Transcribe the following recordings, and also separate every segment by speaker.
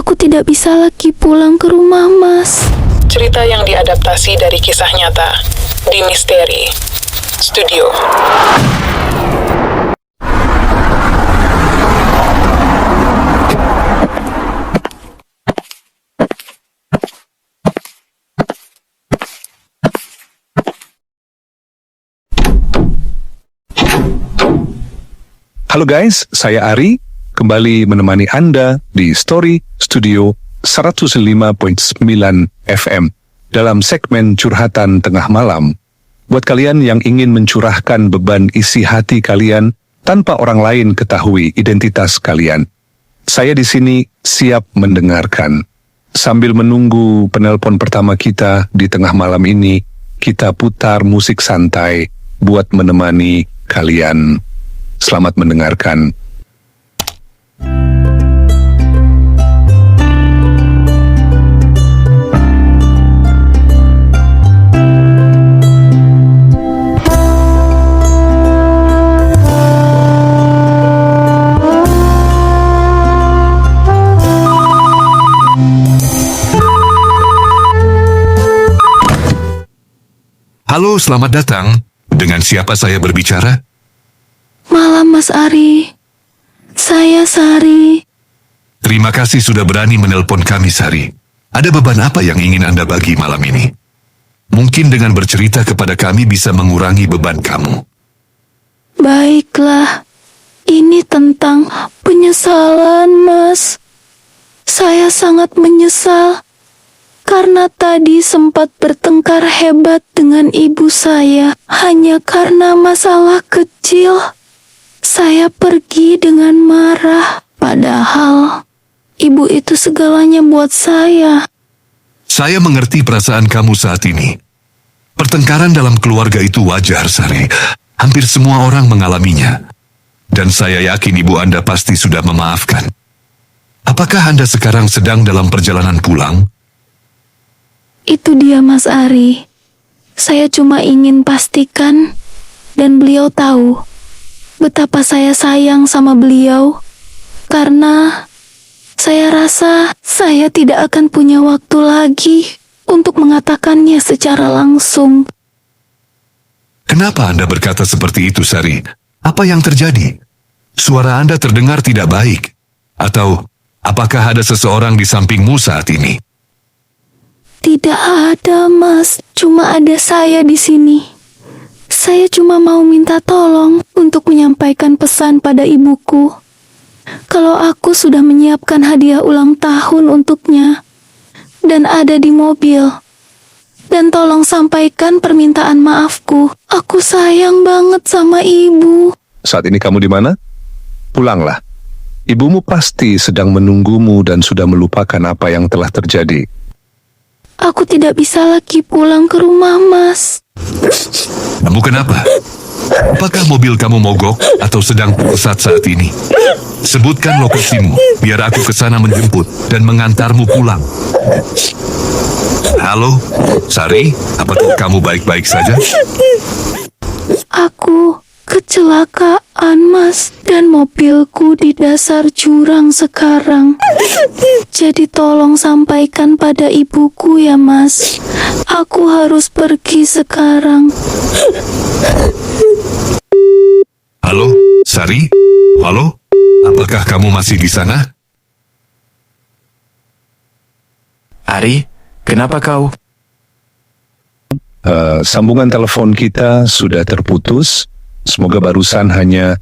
Speaker 1: Aku tidak bisa lagi pulang ke rumah, Mas.
Speaker 2: Cerita yang diadaptasi dari kisah nyata di Misteri Studio.
Speaker 3: Halo guys, saya Ari, kembali menemani Anda di Story Studio 105.9 FM dalam segmen Curhatan Tengah Malam. Buat kalian yang ingin mencurahkan beban isi hati kalian tanpa orang lain ketahui identitas kalian. Saya di sini siap mendengarkan. Sambil menunggu penelpon pertama kita di tengah malam ini, kita putar musik santai buat menemani kalian. Selamat mendengarkan.
Speaker 4: Halo, selamat datang. Dengan siapa saya berbicara?
Speaker 1: Malam, Mas Ari. Saya Sari.
Speaker 4: Terima kasih sudah berani menelpon kami, Sari. Ada beban apa yang ingin Anda bagi malam ini? Mungkin dengan bercerita kepada kami bisa mengurangi beban kamu.
Speaker 1: Baiklah. Ini tentang penyesalan, Mas. Saya sangat menyesal karena tadi sempat bertengkar hebat dengan ibu saya hanya karena masalah kecil. Saya pergi dengan marah, padahal ibu itu segalanya buat saya.
Speaker 4: Saya mengerti perasaan kamu saat ini. Pertengkaran dalam keluarga itu wajar, Sari. Hampir semua orang mengalaminya. Dan saya yakin ibu Anda pasti sudah memaafkan. Apakah Anda sekarang sedang dalam perjalanan pulang?
Speaker 1: Itu dia, Mas Ari. Saya cuma ingin pastikan dan beliau tahu betapa saya sayang sama beliau, karena saya rasa saya tidak akan punya waktu lagi untuk mengatakannya secara langsung.
Speaker 4: Kenapa Anda berkata seperti itu, Sari? Apa yang terjadi? Suara Anda terdengar tidak baik. Atau apakah ada seseorang di sampingmu saat ini?
Speaker 1: Tidak ada, Mas. Cuma ada saya di sini. Saya cuma mau minta tolong untuk menyampaikan pesan pada ibuku. Kalau aku sudah menyiapkan hadiah ulang tahun untuknya dan ada di mobil. Dan tolong sampaikan permintaan maafku. Aku sayang banget sama ibu.
Speaker 3: Saat ini kamu di mana? Pulanglah. Ibumu pasti sedang menunggumu dan sudah melupakan apa yang telah terjadi.
Speaker 1: Aku tidak bisa lagi pulang ke rumah, Mas.
Speaker 4: Kamu kenapa? Apakah mobil kamu mogok atau sedang pesat saat ini? Sebutkan lokasimu, biar aku ke sana menjemput dan mengantarmu pulang. Halo, Sari, apakah kamu baik-baik saja?
Speaker 1: Aku kecelakaan, Mas, dan mobilku di dasar jurang sekarang. Jadi tolong sampaikan pada ibuku ya, Mas. Aku harus pergi sekarang.
Speaker 4: Halo, Sari? Halo? Apakah kamu masih di sana?
Speaker 5: Ari, kenapa kau?
Speaker 3: Sambungan telepon kita sudah terputus. Semoga barusan hanya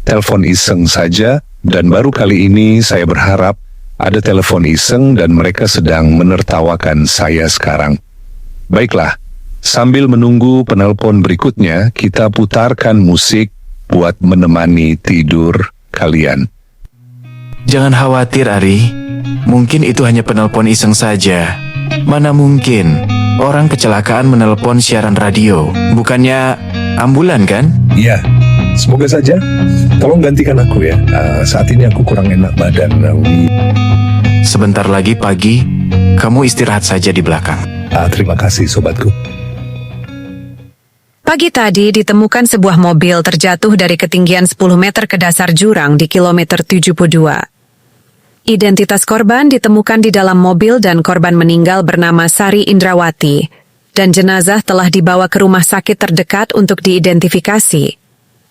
Speaker 3: telepon iseng saja, dan baru kali ini saya berharap ada telepon iseng dan mereka sedang menertawakan saya sekarang. Baiklah, sambil menunggu penelpon berikutnya, kita putarkan musik buat menemani tidur kalian.
Speaker 5: Jangan khawatir, Ari. Mungkin itu hanya penelpon iseng saja. Mana mungkin orang kecelakaan menelpon siaran radio. Bukannya ambulan, kan?
Speaker 3: Iya, semoga saja. Tolong gantikan aku ya. Saat ini aku kurang enak badan.
Speaker 5: Sebentar lagi pagi, kamu istirahat saja di belakang.
Speaker 3: Terima kasih sobatku.
Speaker 6: Pagi tadi ditemukan sebuah mobil terjatuh dari ketinggian 10 meter ke dasar jurang di kilometer 72. Identitas korban ditemukan di dalam mobil dan korban meninggal bernama Sari Indrawati, dan jenazah telah dibawa ke rumah sakit terdekat untuk diidentifikasi.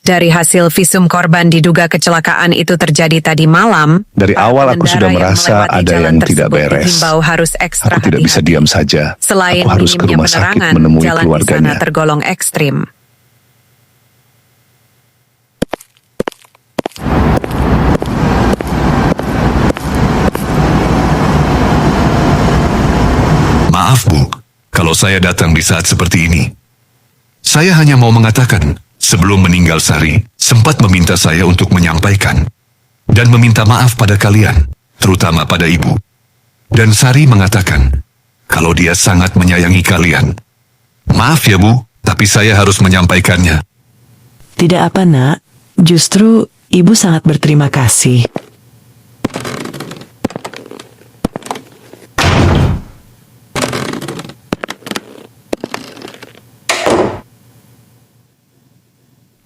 Speaker 6: Dari hasil visum korban diduga kecelakaan itu terjadi tadi malam.
Speaker 3: Dari
Speaker 6: para
Speaker 3: awal aku sudah
Speaker 6: pengendara yang
Speaker 3: merasa
Speaker 6: melewati
Speaker 3: ada
Speaker 6: jalan
Speaker 3: yang tidak
Speaker 6: tersebut
Speaker 3: beres.
Speaker 6: dihimbau harus ekstra
Speaker 3: Aku tidak bisa
Speaker 6: hati-hati.
Speaker 3: diam saja.
Speaker 6: Selain
Speaker 3: Aku harus ke
Speaker 6: minimnya
Speaker 3: rumah sakit
Speaker 6: penerangan,
Speaker 3: menemui
Speaker 6: jalan di sana
Speaker 3: keluarganya.
Speaker 6: tergolong ekstrim.
Speaker 4: Maaf Bu, kalau saya datang di saat seperti ini. Saya hanya mau mengatakan, sebelum meninggal Sari, sempat meminta saya untuk menyampaikan dan meminta maaf pada kalian, terutama pada Ibu. Dan Sari mengatakan, kalau dia sangat menyayangi kalian. Maaf ya Bu, tapi saya harus menyampaikannya.
Speaker 7: Tidak apa, Nak. Justru Ibu sangat berterima kasih.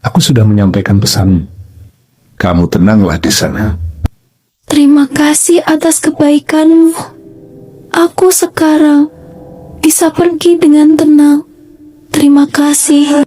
Speaker 3: Aku sudah menyampaikan pesan. Kamu tenanglah di sana.
Speaker 1: Terima kasih atas kebaikanmu. Aku sekarang bisa pergi dengan tenang. Terima kasih.